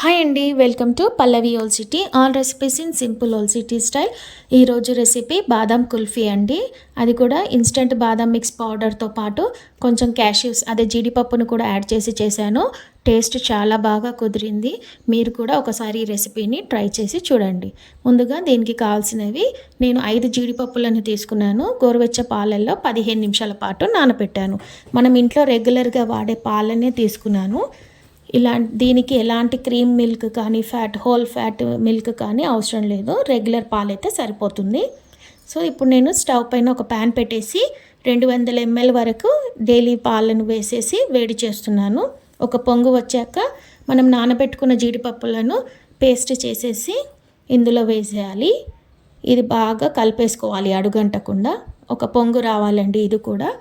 Hi అండి, welcome to Pallavi all city. All recipes in simple old city style. ఈరోజు recipe బాదం కుల్ఫీ అండి. అది కూడా ఇన్స్టెంట్ బాదం మిక్స్ పౌడర్తో పాటు కొంచెం క్యాష్యూస్ అదే జీడిపప్పును కూడా యాడ్ చేసి చేశాను. టేస్ట్ చాలా బాగా కుదిరింది. మీరు కూడా ఒకసారి ఈ రెసిపీని ట్రై చేసి చూడండి. ముందుగా దీనికి కావాల్సినవి, నేను 5 జీడిపప్పులను తీసుకున్నాను. గోరువెచ్చ పాలల్లో 15 నిమిషాల పాటు నానబెట్టాను. మనం ఇంట్లో రెగ్యులర్గా వాడే పాలనే తీసుకున్నాను. దీనికి ఎలాంటి క్రీమ్ మిల్క్ కానీ హోల్ ఫ్యాట్ మిల్క్ కానీ అవసరం లేదు. రెగ్యులర్ పాలైతే సరిపోతుంది. సో ఇప్పుడు నేను స్టవ్ పైన ఒక ప్యాన్ పెట్టేసి 200 ml వరకు డైలీ పాలను వేసేసి వేడి చేస్తున్నాను. ఒక పొంగు వచ్చాక మనం నానబెట్టుకున్న జీడిపప్పులను పేస్ట్ చేసేసి ఇందులో వేసేయాలి. ఇది బాగా కలిపేసుకోవాలి అడుగంటకుండా. ఒక పొంగు రావాలండి ఇది కూడా.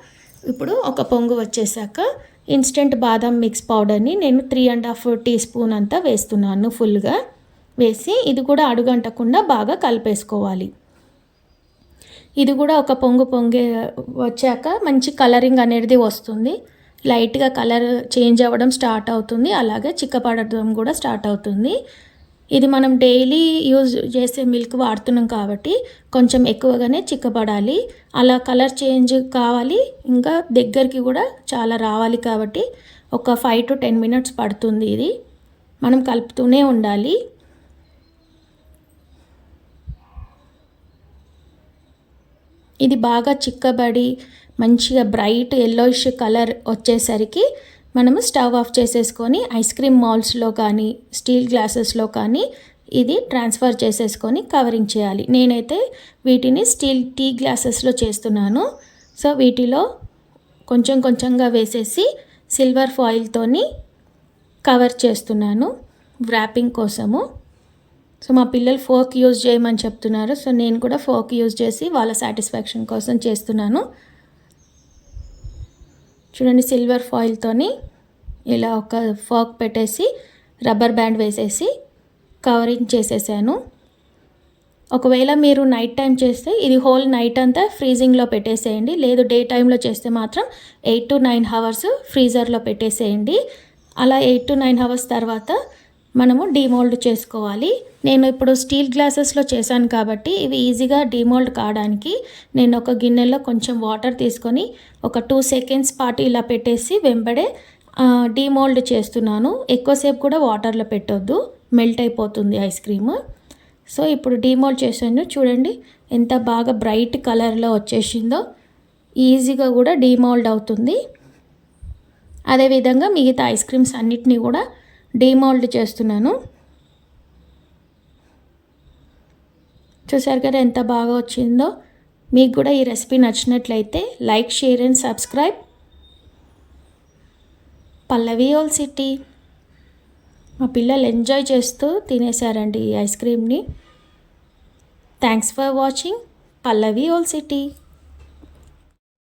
ఇప్పుడు ఒక పొంగు వచ్చేసాక ఇన్స్టెంట్ బాదం మిక్స్ పౌడర్ని నేను 3.5 టీ స్పూన్ అంతా వేస్తున్నాను. ఫుల్గా వేసి ఇది కూడా అడుగంటకుండా బాగా కలిపేసుకోవాలి. ఇది కూడా ఒక పొంగే వచ్చాక మంచి కలరింగ్ అనేది వస్తుంది. లైట్గా కలర్ చేంజ్ అవ్వడం స్టార్ట్ అవుతుంది. అలాగే చిక్కపడడం కూడా స్టార్ట్ అవుతుంది. ఇది మనం డైలీ యూజ్ చేసే మిల్క్ వాడుతున్నాం కాబట్టి కొంచెం ఎక్కువగానే చిక్కపడాలి. అలా కలర్ చేంజ్ కావాలి, ఇంకా దగ్గరికి కూడా చాలా రావాలి కాబట్టి ఒక 5 to 10 minutes పడుతుంది. ఇది మనం కలుపుతూనే ఉండాలి. ఇది బాగా చిక్కబడి మంచిగా బ్రైట్ ఎల్లోయిష్ కలర్ వచ్చేసరికి మనము స్టవ్ ఆఫ్ చేసేసుకొని ఐస్ క్రీమ్ మౌల్డ్స్లో కానీ స్టీల్ గ్లాసెస్లో కానీ ఇది ట్రాన్స్ఫర్ చేసేసుకొని కవరింగ్ చేయాలి. నేనైతే వీటిని స్టీల్ టీ గ్లాసెస్లో చేస్తున్నాను. సో వీటిలో కొంచెం కొంచెంగా వేసేసి సిల్వర్ ఫాయిల్తోని కవర్ చేస్తున్నాను వ్రాపింగ్ కోసము. సో మా పిల్లలు ఫోర్క్ యూజ్ చేయమని చెప్తున్నారు. సో నేను కూడా ఫోర్క్ యూజ్ చేసి వాళ్ళ సాటిస్ఫాక్షన్ కోసం చేస్తున్నాను. చూడండి, సిల్వర్ ఫాయిల్తోని ఇలా ఒక ఫోర్క్ పెట్టేసి రబ్బర్ బ్యాండ్ వేసేసి కవరింగ్ చేసేసాను. ఒకవేళ మీరు నైట్ టైం చేస్తే ఇది హోల్ నైట్ అంతా ఫ్రీజింగ్లో పెట్టేసేయండి. లేదు డే టైంలో చేస్తే మాత్రం 8 to 9 hours ఫ్రీజర్లో పెట్టేసేయండి. అలా 8 to 9 hours తర్వాత మనము డీమోల్డ్ చేసుకోవాలి. నేను ఇప్పుడు స్టీల్ గ్లాసెస్లో చేశాను కాబట్టి ఇవి ఈజీగా డీమోల్డ్ కావడానికి నేను ఒక గిన్నెలో కొంచెం వాటర్ తీసుకొని ఒక 2 seconds పాటు ఇలా పెట్టేసి వెంబడే డీమోల్డ్ చేస్తున్నాను. ఎక్కువసేపు కూడా వాటర్లో పెట్టొద్దు, మెల్ట్ అయిపోతుంది ఐస్ క్రీమ్. సో ఇప్పుడు డీమోల్డ్ చేశాను. చూడండి ఎంత బాగా బ్రైట్ కలర్లో వచ్చేసిందో. ఈజీగా కూడా డీమోల్డ్ అవుతుంది. అదేవిధంగా మిగతా ఐస్ క్రీమ్స్ అన్నిటినీ కూడా డీమోల్డ్ చేస్తున్నాను. చూసారు కదా ఎంత బాగా వచ్చిందో. మీకు కూడా ఈ రెసిపీ నచ్చినట్లయితే like, share and subscribe. Pallavi all city. మా పిల్లలు ఎంజాయ్ చేస్తూ తినేశారండి ఈ ఐస్ క్రీమ్ని. Thanks for watching Pallavi all city.